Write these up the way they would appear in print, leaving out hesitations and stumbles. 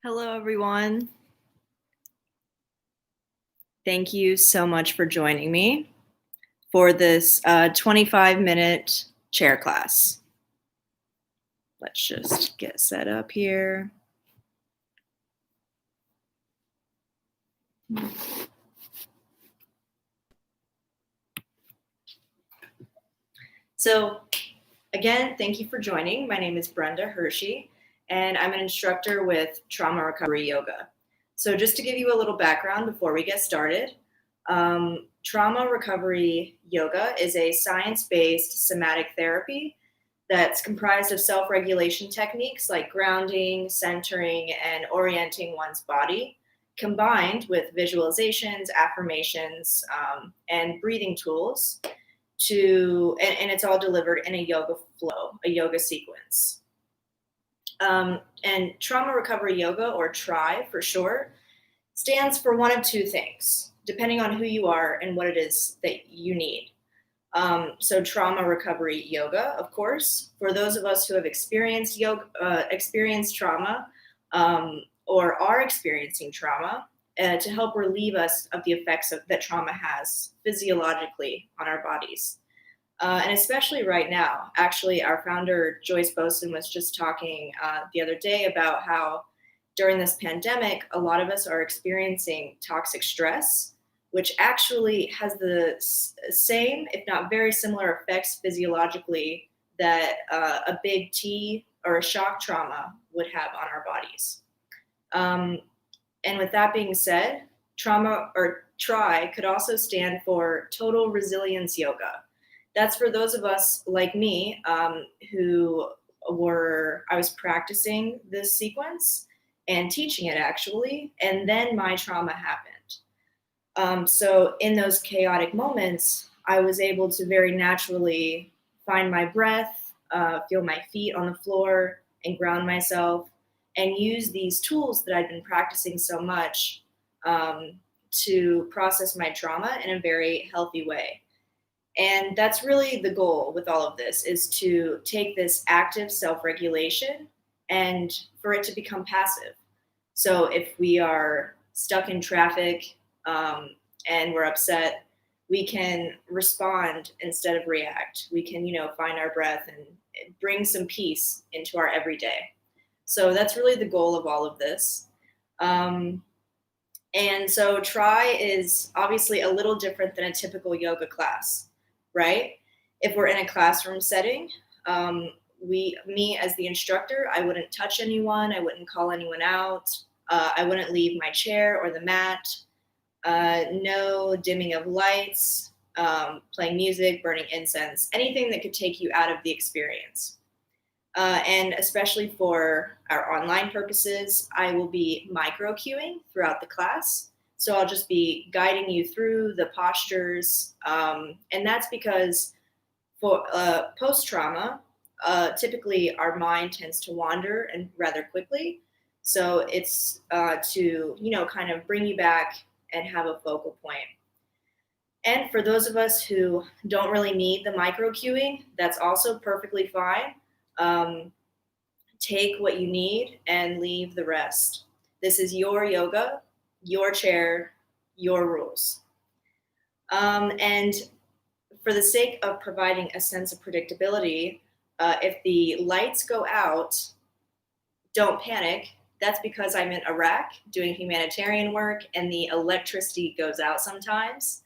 Hello, everyone. Thank you so much for joining me for this 25-minute chair class. Let's just get set up here. So, again, thank you for joining. My name is Brenda Hershey, and I'm an instructor with Trauma Recovery Yoga. So just to give you a little background before we get started, Trauma Recovery Yoga is a science-based somatic therapy that's comprised of self-regulation techniques like grounding, centering, and orienting one's body, combined with visualizations, affirmations, and breathing tools and it's all delivered in a yoga flow, a yoga sequence. And Trauma Recovery Yoga, or TRI for short, stands for one of two things, depending on who you are and what it is that you need. So Trauma Recovery Yoga, of course, for those of us who have experienced trauma or are experiencing trauma, to help relieve us of the effects that trauma has physiologically on our bodies. And especially right now, actually, our founder, Joyce Boson, was just talking the other day about how during this pandemic, a lot of us are experiencing toxic stress, which actually has the same, if not very similar effects physiologically that a big T or a shock trauma would have on our bodies. And with that being said, trauma or TRI could also stand for Total Resilience Yoga. That's for those of us like me I was practicing this sequence and teaching it actually, and then my trauma happened. So in those chaotic moments, I was able to very naturally find my breath, feel my feet on the floor, and ground myself, and use these tools that I'd been practicing so much to process my trauma in a very healthy way. And that's really the goal with all of this, is to take this active self-regulation and for it to become passive. So if we are stuck in traffic and we're upset, we can respond instead of react. We can, find our breath and bring some peace into our everyday. So that's really the goal of all of this. And so TRI is obviously a little different than a typical yoga class, right? If we're in a classroom setting, me as the instructor, I wouldn't touch anyone. I wouldn't call anyone out. I wouldn't leave my chair or the mat. No dimming of lights, playing music, burning incense, anything that could take you out of the experience. And especially for our online purposes, I will be micro cueing throughout the class. So I'll just be guiding you through the postures. And that's because for post-trauma, typically our mind tends to wander and rather quickly. So it's to, kind of bring you back and have a focal point. And for those of us who don't really need the micro cueing, that's also perfectly fine. Take what you need and leave the rest. This is your yoga, your chair, your rules. And for the sake of providing a sense of predictability, if the lights go out, don't panic. That's because I'm in Iraq doing humanitarian work and the electricity goes out sometimes.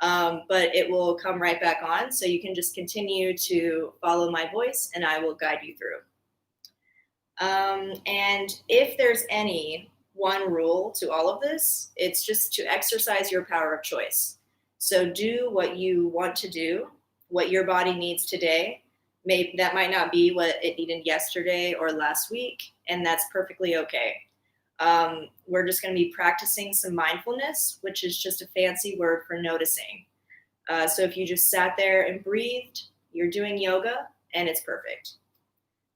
But it will come right back on. So you can just continue to follow my voice and I will guide you through. And if there's any one rule to all of this, it's just to exercise your power of choice. So do what you want to do, what your body needs today. Maybe that might not be what it needed yesterday or last week, and that's perfectly okay. We're just going to be practicing some mindfulness, which is just a fancy word for noticing. So if you just sat there and breathed, you're doing yoga, and it's perfect.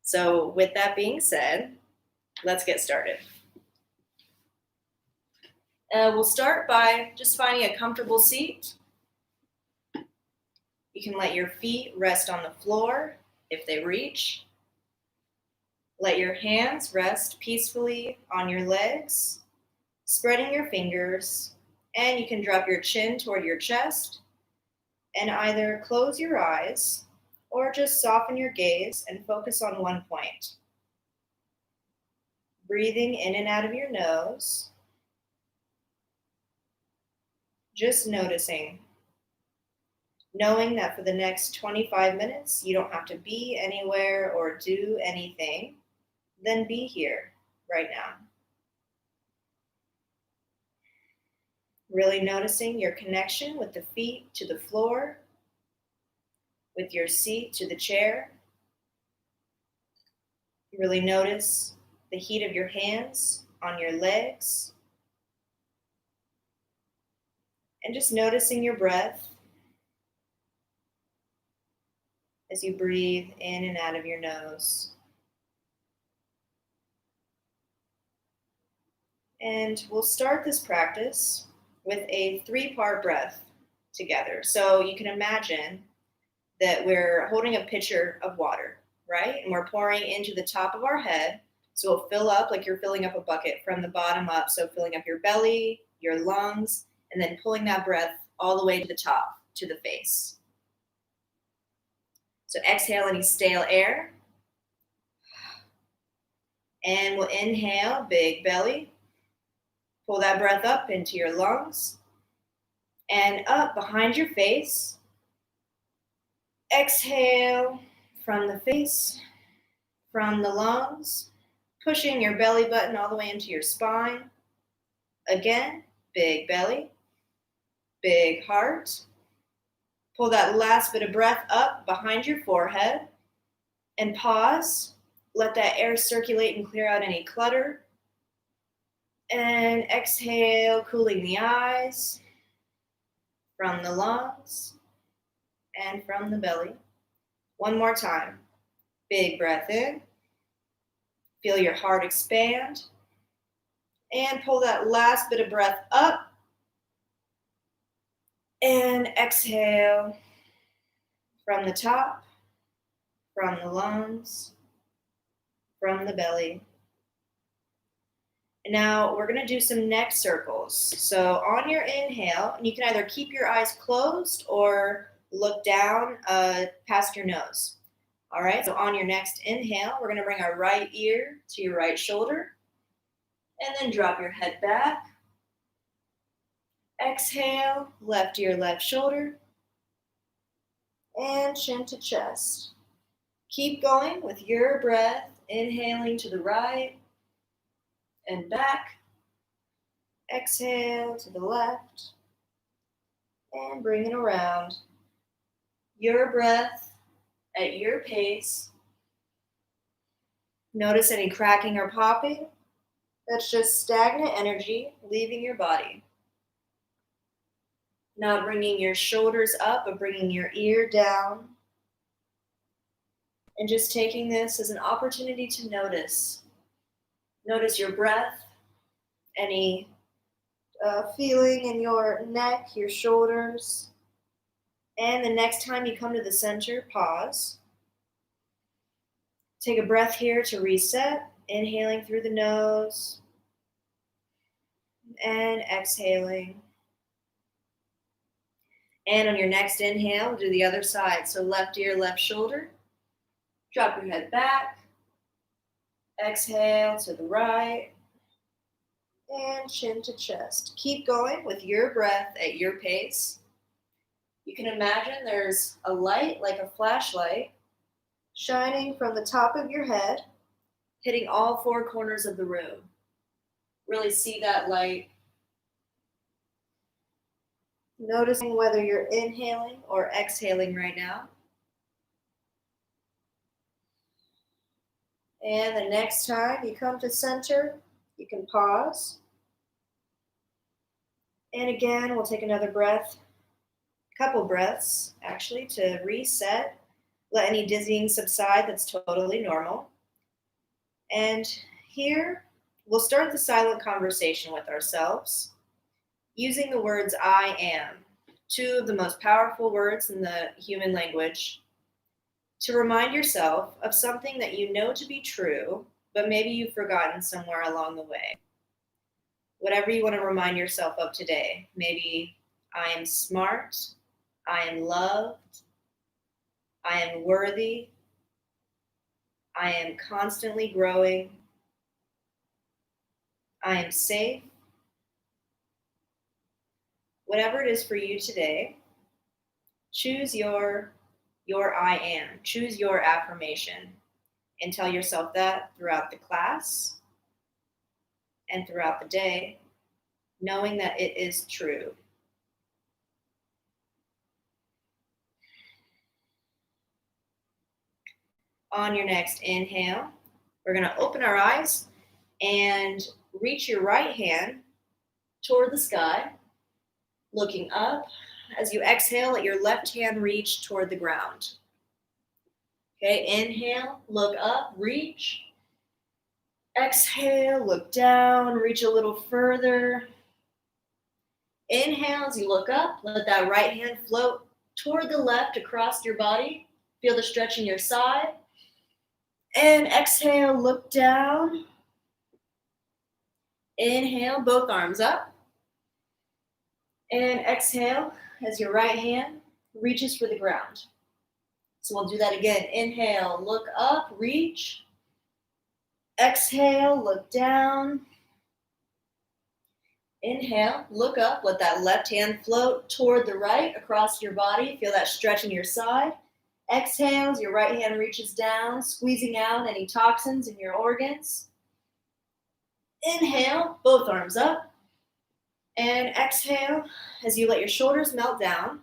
So with that being said, let's get started. We'll start by just finding a comfortable seat. You can let your feet rest on the floor if they reach. Let your hands rest peacefully on your legs, spreading your fingers, and you can drop your chin toward your chest and either close your eyes or just soften your gaze and focus on one point. Breathing in and out of your nose, just noticing, knowing that for the next 25 minutes, you don't have to be anywhere or do anything, then be here right now. Really noticing your connection with the feet to the floor, with your seat to the chair. Really notice the heat of your hands on your legs. And just noticing your breath as you breathe in and out of your nose. And we'll start this practice with a 3-part breath together. So you can imagine that we're holding a pitcher of water, right? And we're pouring into the top of our head. So it'll fill up like you're filling up a bucket from the bottom up. So filling up your belly, your lungs, and then pulling that breath all the way to the top, to the face. So exhale any stale air. And we'll inhale, big belly. Pull that breath up into your lungs and up behind your face. Exhale from the face, from the lungs, pushing your belly button all the way into your spine. Again, big belly, big heart. Pull that last bit of breath up behind your forehead and pause. Let that air circulate and clear out any clutter. And exhale, cooling the eyes from the lungs and from the belly. One more time. Big breath in. Feel your heart expand. And pull that last bit of breath up. And exhale from the top, from the lungs, from the belly. And now we're going to do some neck circles. So on your inhale, and you can either keep your eyes closed or look down past your nose. All right, so on your next inhale, we're going to bring our right ear to your right shoulder and then drop your head back. Exhale, left ear, left shoulder, and chin to chest. Keep going with your breath, inhaling to the right and back. Exhale to the left and bring it around. Your breath at your pace. Notice any cracking or popping. That's just stagnant energy leaving your body. Not bringing your shoulders up, but bringing your ear down. And just taking this as an opportunity to notice. Notice your breath, any feeling in your neck, your shoulders. And the next time you come to the center, pause. Take a breath here to reset, inhaling through the nose and exhaling. And on your next inhale, we'll do the other side. So left ear, left shoulder. Drop your head back. Exhale to the right. And chin to chest. Keep going with your breath at your pace. You can imagine there's a light, like a flashlight, shining from the top of your head, hitting all 4 corners of the room. Really see that light. Noticing whether you're inhaling or exhaling right now. And the next time you come to center, you can pause. And again, we'll take another breath, couple breaths actually, to reset. Let any dizzying subside, that's totally normal. And here, we'll start the silent conversation with ourselves using the words I am, 2 of the most powerful words in the human language. to remind yourself of something that you know to be true, but maybe you've forgotten somewhere along the way. Whatever you want to remind yourself of today. Maybe I am smart, I am loved, I am worthy, I am constantly growing, I am safe. Whatever it is for you today, choose your I am. Choose your affirmation and tell yourself that throughout the class and throughout the day, knowing that it is true. On your next inhale, we're going to open our eyes and reach your right hand toward the sky, looking up. As you exhale, let your left hand reach toward the ground. Okay, inhale, look up, reach. Exhale, look down, reach a little further. Inhale as you look up, let that right hand float toward the left across your body. Feel the stretch in your side. And exhale, look down. Inhale, both arms up. And exhale as your right hand reaches for the ground. So we'll do that again. Inhale, look up, reach. Exhale, look down. Inhale, look up, let that left hand float toward the right across your body. Feel that stretch in your side. Exhale as your right hand reaches down, squeezing out any toxins in your organs. Inhale, both arms up. And exhale as you let your shoulders melt down.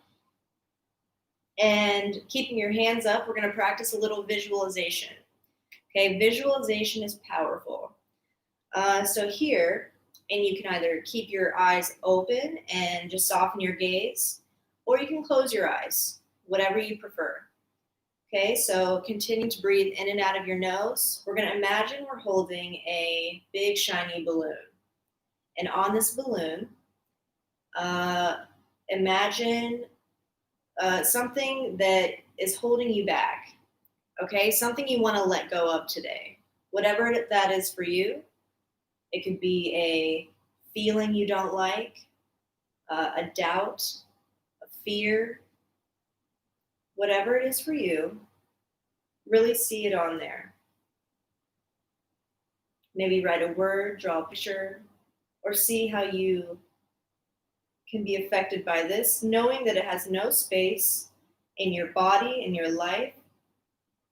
And keeping your hands up, we're going to practice a little visualization. Okay, visualization is powerful. So here, and you can either keep your eyes open and just soften your gaze, or you can close your eyes, whatever you prefer. Okay, so continue to breathe in and out of your nose. We're going to imagine we're holding a big shiny balloon. And on this balloon, imagine something that is holding you back. Okay, something you want to let go of today. Whatever that is for you. It could be a feeling you don't like, a doubt, a fear, whatever it is for you, really see it on there. Maybe write a word, draw a picture, or see how you can be affected by this, knowing that it has no space in your body, in your life.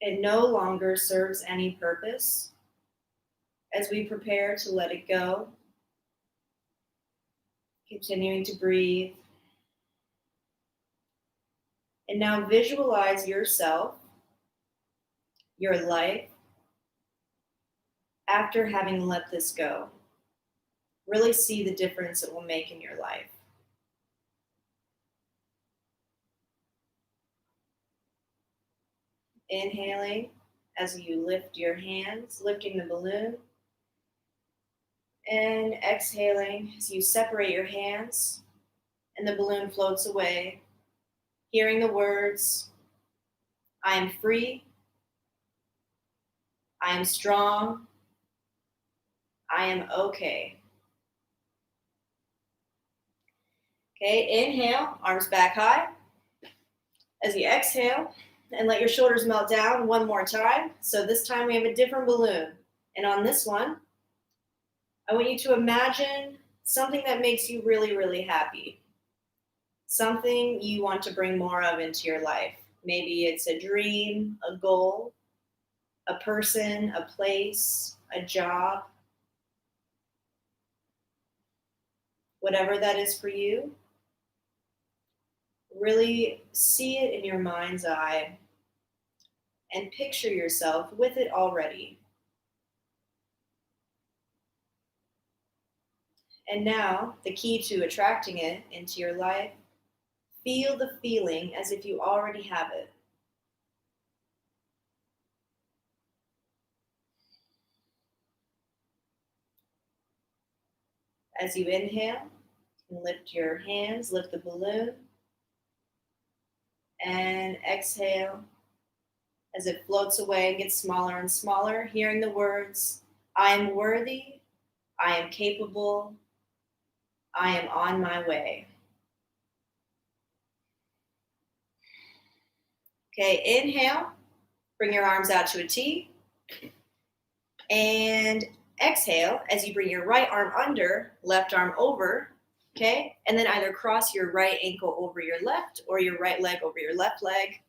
It no longer serves any purpose. As we prepare to let it go, continuing to breathe. And now visualize yourself, your life, after having let this go. Really see the difference it will make in your life. Inhaling as you lift your hands, lifting the balloon. And exhaling as you separate your hands and the balloon floats away, hearing the words, I am free, I am strong, I am okay. Okay, inhale, arms back high. As you exhale, and let your shoulders melt down one more time. So this time we have a different balloon. And on this one, I want you to imagine something that makes you really, really happy. Something you want to bring more of into your life. Maybe it's a dream, a goal, a person, a place, a job. Whatever that is for you, really see it in your mind's eye and picture yourself with it already. And now, the key to attracting it into your life, feel the feeling as if you already have it. As you inhale, lift your hands, lift the balloon, and exhale, as it floats away and gets smaller and smaller, hearing the words, I am worthy, I am capable, I am on my way. Okay, inhale, bring your arms out to a T. And exhale as you bring your right arm under, left arm over, okay? And then either cross your right ankle over your left or your right leg over your left leg.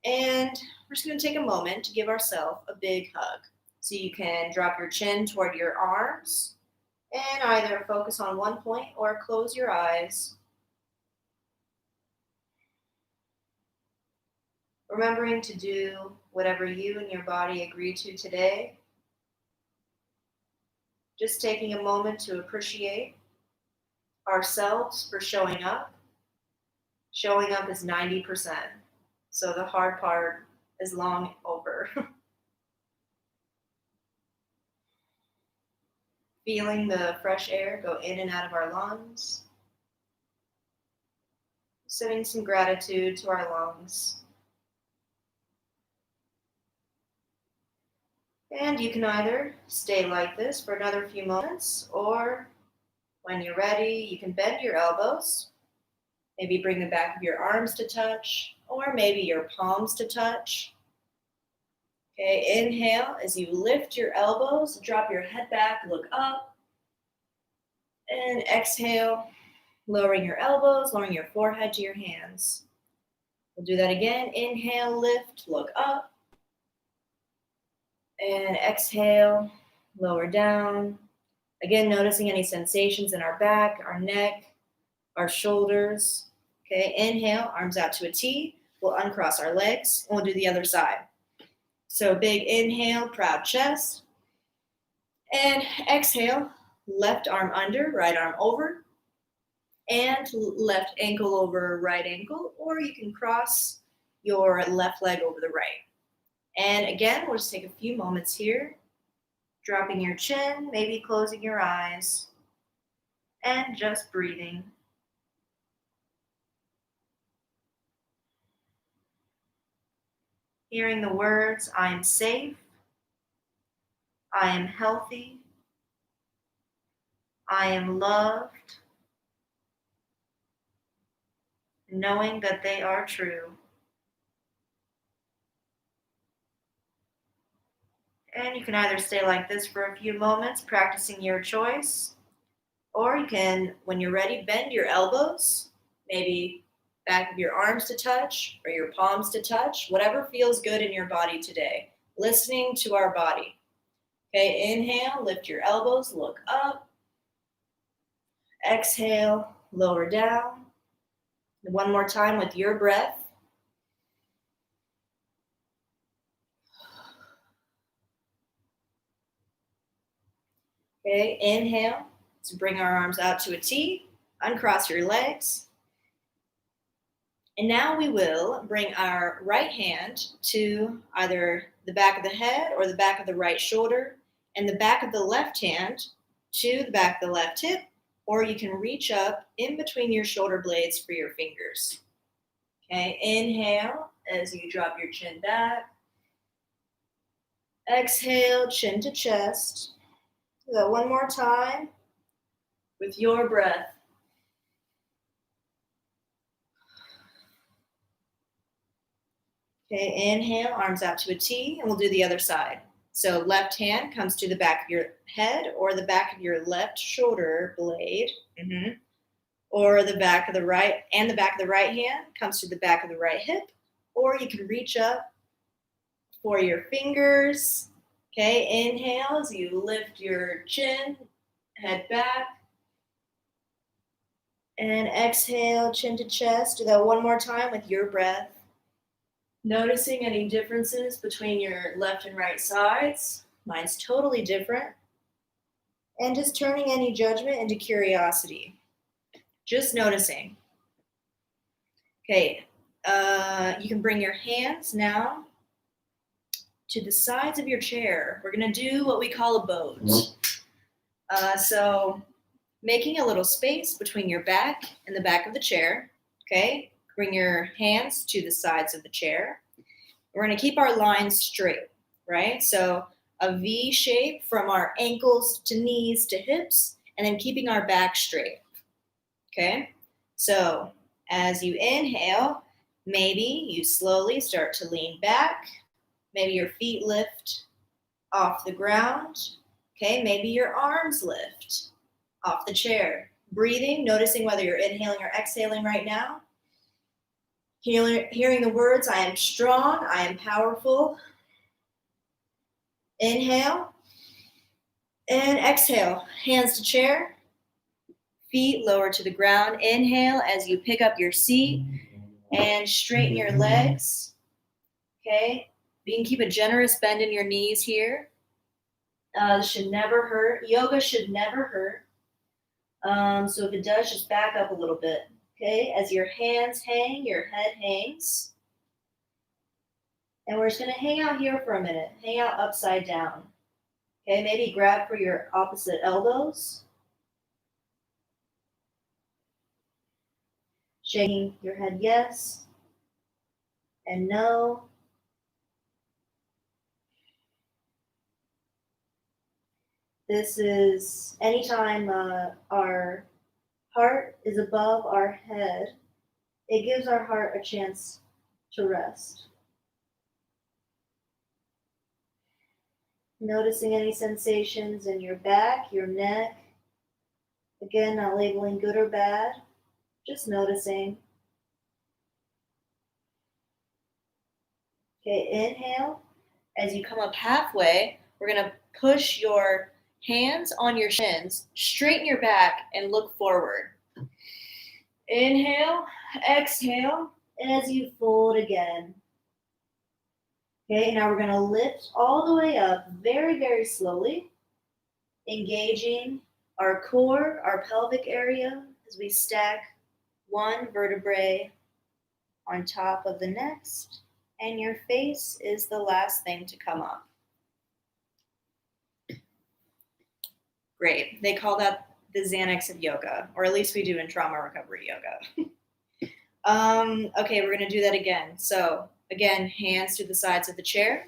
And we're just gonna take a moment to give ourselves a big hug. So you can drop your chin toward your arms and either focus on one point or close your eyes. Remembering to do whatever you and your body agree to today. Just taking a moment to appreciate ourselves for showing up. Showing up is 90%. So the hard part is long over. Feeling the fresh air go in and out of our lungs. Sending some gratitude to our lungs. And you can either stay like this for another few moments, or when you're ready, you can bend your elbows. Maybe bring the back of your arms to touch, or maybe your palms to touch. Okay, inhale as you lift your elbows, drop your head back, look up. And exhale, lowering your elbows, lowering your forehead to your hands. We'll do that again. Inhale, lift, look up. And exhale, lower down. Again, noticing any sensations in our back, our neck, our shoulders. Okay, inhale, arms out to a T. We'll uncross our legs and we'll do the other side. So big inhale, proud chest. And exhale, left arm under, right arm over. And left ankle over right ankle, or you can cross your left leg over the right. And again, we'll just take a few moments here, dropping your chin, maybe closing your eyes, and just breathing. Hearing the words, I am safe, I am healthy, I am loved, knowing that they are true. And you can either stay like this for a few moments, practicing your choice, or you can, when you're ready, bend your elbows, maybe back of your arms to touch or your palms to touch, whatever feels good in your body today. Listening to our body. Okay, inhale, lift your elbows, look up. Exhale, lower down. And one more time with your breath. Okay, inhale. So bring our arms out to a T, uncross your legs. And now we will bring our right hand to either the back of the head or the back of the right shoulder, and the back of the left hand to the back of the left hip, or you can reach up in between your shoulder blades for your fingers. Okay, inhale as you drop your chin back. Exhale, chin to chest. Do that one more time with your breath. Okay, inhale, arms out to a T, and we'll do the other side. So left hand comes to the back of your head or the back of your left shoulder blade. Or the back of the right, and the back of the right hand comes to the back of the right hip, or you can reach up for your fingers. Okay, inhale as you lift your chin, head back. And exhale, chin to chest. Do that one more time with your breath. Noticing any differences between your left and right sides. Mine's totally different. And just turning any judgment into curiosity. Just noticing. Okay, you can bring your hands now to the sides of your chair. We're gonna do what we call a boat. So making a little space between your back and the back of the chair, okay? Bring your hands to the sides of the chair. We're going to keep our lines straight, right? So a V shape from our ankles to knees to hips, and then keeping our back straight, okay? So as you inhale, maybe you slowly start to lean back. Maybe your feet lift off the ground, okay? Maybe your arms lift off the chair. Breathing, noticing whether you're inhaling or exhaling right now. Hearing the words, I am strong, I am powerful. Inhale and exhale. Hands to chair, feet lower to the ground. Inhale as you pick up your seat and straighten your legs. Okay, you can keep a generous bend in your knees here. This should never hurt. Yoga should never hurt. So if it does, just back up a little bit. Okay, as your hands hang, your head hangs. And we're just going to hang out here for a minute. Hang out upside down. Okay, maybe grab for your opposite elbows. Shaking your head yes and no. This is anytime our heart is above our head, it gives our heart a chance to rest. Noticing any sensations in your back, your neck. Again, not labeling good or bad, just noticing. Okay, inhale. As you come up halfway, we're going to push your hands on your shins, straighten your back, and look forward. Inhale, exhale, as you fold again. Okay, now we're going to lift all the way up very, very slowly, engaging our core, our pelvic area, as we stack one vertebrae on top of the next, and your face is the last thing to come up. Great. They call that the Xanax of yoga, or at least we do in trauma recovery yoga. Okay, we're going to do that again. So again, hands to the sides of the chair,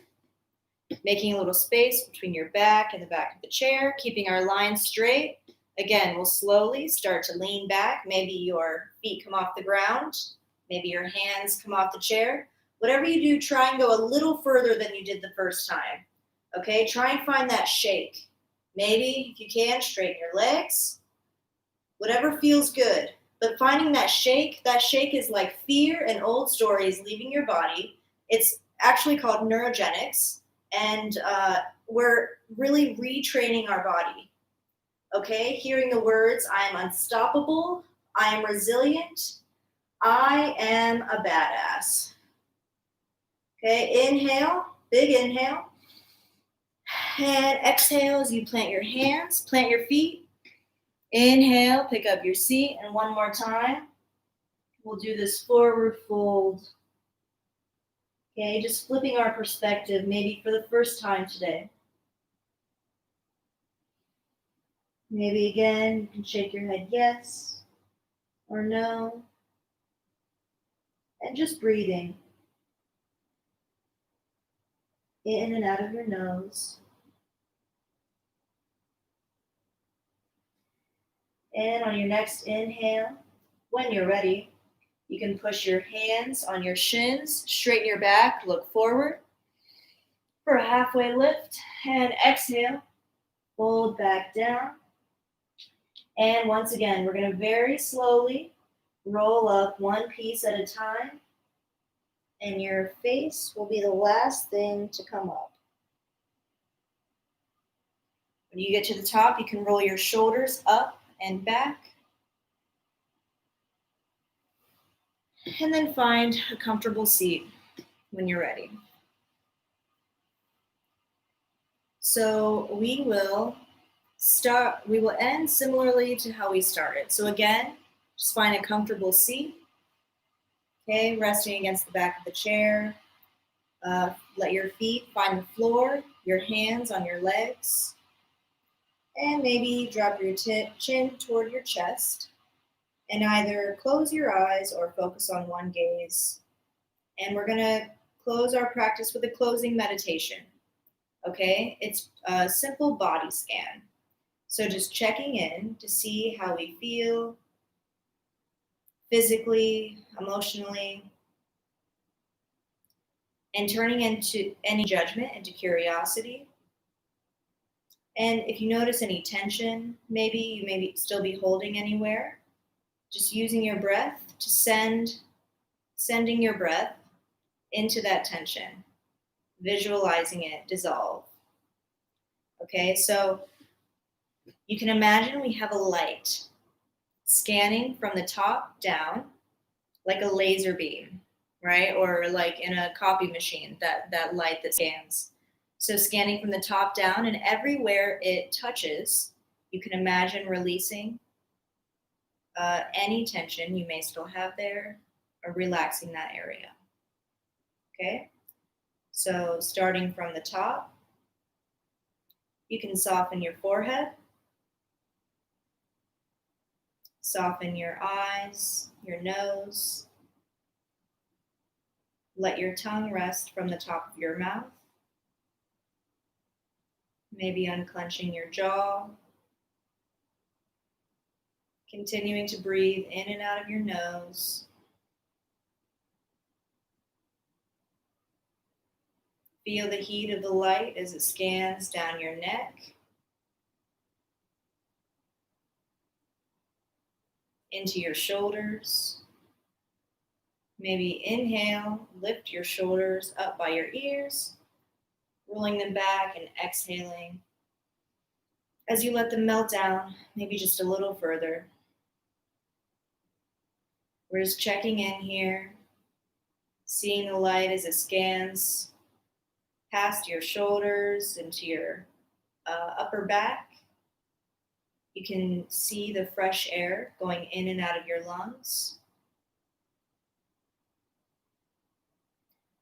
making a little space between your back and the back of the chair, keeping our lines straight. Again, we'll slowly start to lean back. Maybe your feet come off the ground. Maybe your hands come off the chair. Whatever you do, try and go a little further than you did the first time. Okay, try and find that shake. Maybe, if you can, straighten your legs. Whatever feels good. But finding that shake is like fear and old stories leaving your body. It's actually called neurogenics. And we're really retraining our body. Okay, hearing the words, I am unstoppable, I am resilient, I am a badass. Okay, inhale, big inhale. And exhale as you plant your hands, plant your feet. Inhale, pick up your seat, and one more time. We'll do this forward fold. Okay, just flipping our perspective, maybe for the first time today. Maybe again, you can shake your head yes or no. And just breathing in and out of your nose. And on your next inhale, when you're ready, you can push your hands on your shins, straighten your back, look forward for a halfway lift, and exhale, fold back down. And once again, we're going to very slowly roll up one piece at a time, and your face will be the last thing to come up. When you get to the top, you can roll your shoulders up and back. And then find a comfortable seat when you're ready. So we will end similarly to how we started. So again, just find a comfortable seat. Okay, resting against the back of the chair. Let your feet find the floor, your hands on your legs. And maybe drop your chin toward your chest. And either close your eyes or focus on one gaze. And we're going to close our practice with a closing meditation. Okay, it's a simple body scan. So just checking in to see how we feel physically, emotionally, and turning into any judgment into curiosity. And if you notice any tension, maybe you may still be holding anywhere, just using your breath to sending your breath into that tension, visualizing it dissolve. Okay, so you can imagine we have a light scanning from the top down like a laser beam, right? Or like in a copy machine, that light that scans. So scanning from the top down, and everywhere it touches, you can imagine releasing any tension you may still have there, or relaxing that area. Okay? So starting from the top, you can soften your forehead, soften your eyes, your nose. Let your tongue rest from the top of your mouth. Maybe unclenching your jaw. Continuing to breathe in and out of your nose. Feel the heat of the light as it scans down your neck, into your shoulders. Maybe inhale, lift your shoulders up by your ears, rolling them back and exhaling. As you let them melt down, maybe just a little further. We're just checking in here, seeing the light as it scans past your shoulders into your upper back. You can see the fresh air going in and out of your lungs.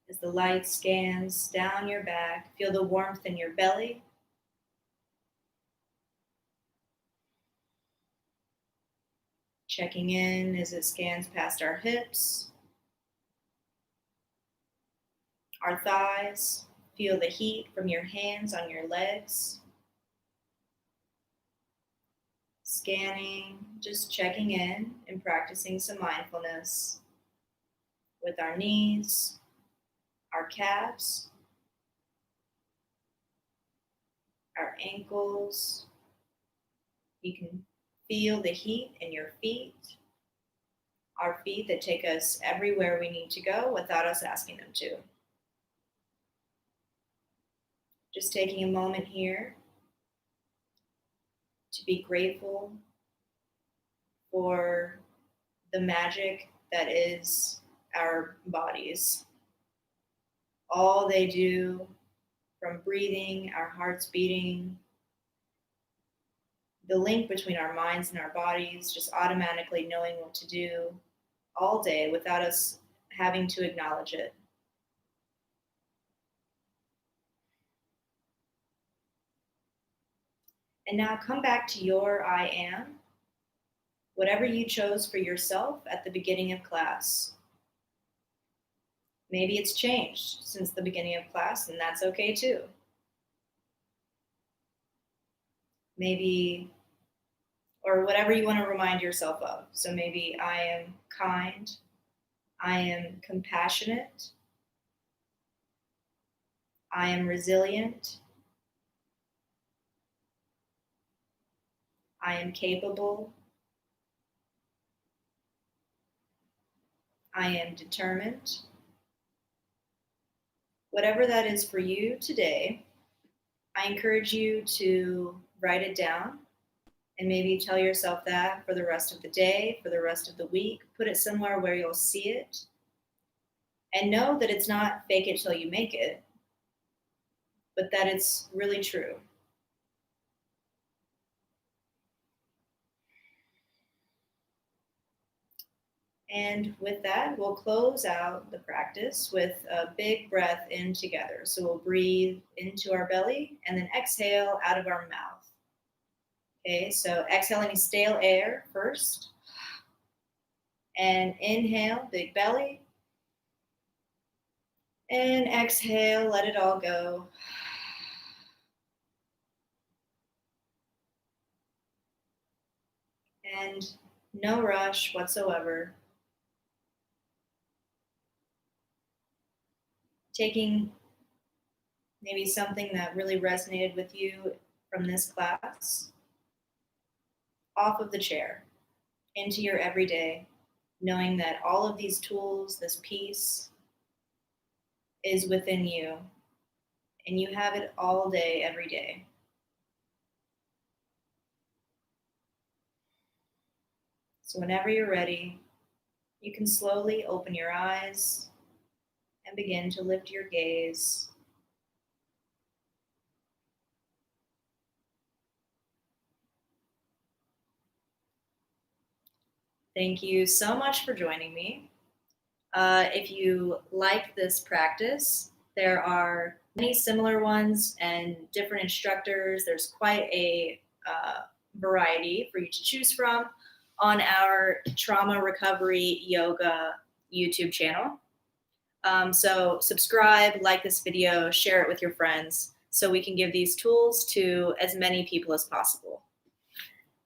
As the light scans down your back, feel the warmth in your belly. Checking in as it scans past our hips, our thighs. Feel the heat from your hands on your legs. Scanning, just checking in and practicing some mindfulness with our knees, our calves, our ankles. You can feel the heat in your feet, our feet that take us everywhere we need to go without us asking them to. Just taking a moment here to be grateful for the magic that is our bodies. All they do, from breathing, our hearts beating, the link between our minds and our bodies, just automatically knowing what to do all day without us having to acknowledge it. And now come back to your I am, whatever you chose for yourself at the beginning of class. Maybe it's changed since the beginning of class, and that's okay too. Maybe, or whatever you want to remind yourself of. So maybe I am kind, I am compassionate, I am resilient, I am capable, I am determined. Whatever that is for you today, I encourage you to write it down and maybe tell yourself that for the rest of the day, for the rest of the week. Put it somewhere where you'll see it. And know that it's not fake it till you make it, but that it's really true. And with that, we'll close out the practice with a big breath in together. So we'll breathe into our belly and then exhale out of our mouth. Okay, so exhale any stale air first. And inhale, big belly. And exhale, let it all go. And no rush whatsoever. Taking maybe something that really resonated with you from this class off of the chair into your everyday, knowing that all of these tools, this peace, is within you and you have it all day, every day. So, whenever you're ready, you can slowly open your eyes and begin to lift your gaze. Thank you so much for joining me. If you like this practice, there are many similar ones and different instructors. There's quite a variety for you to choose from on our trauma recovery yoga YouTube channel. So subscribe, like this video, share it with your friends so we can give these tools to as many people as possible.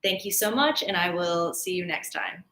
Thank you so much, and I will see you next time.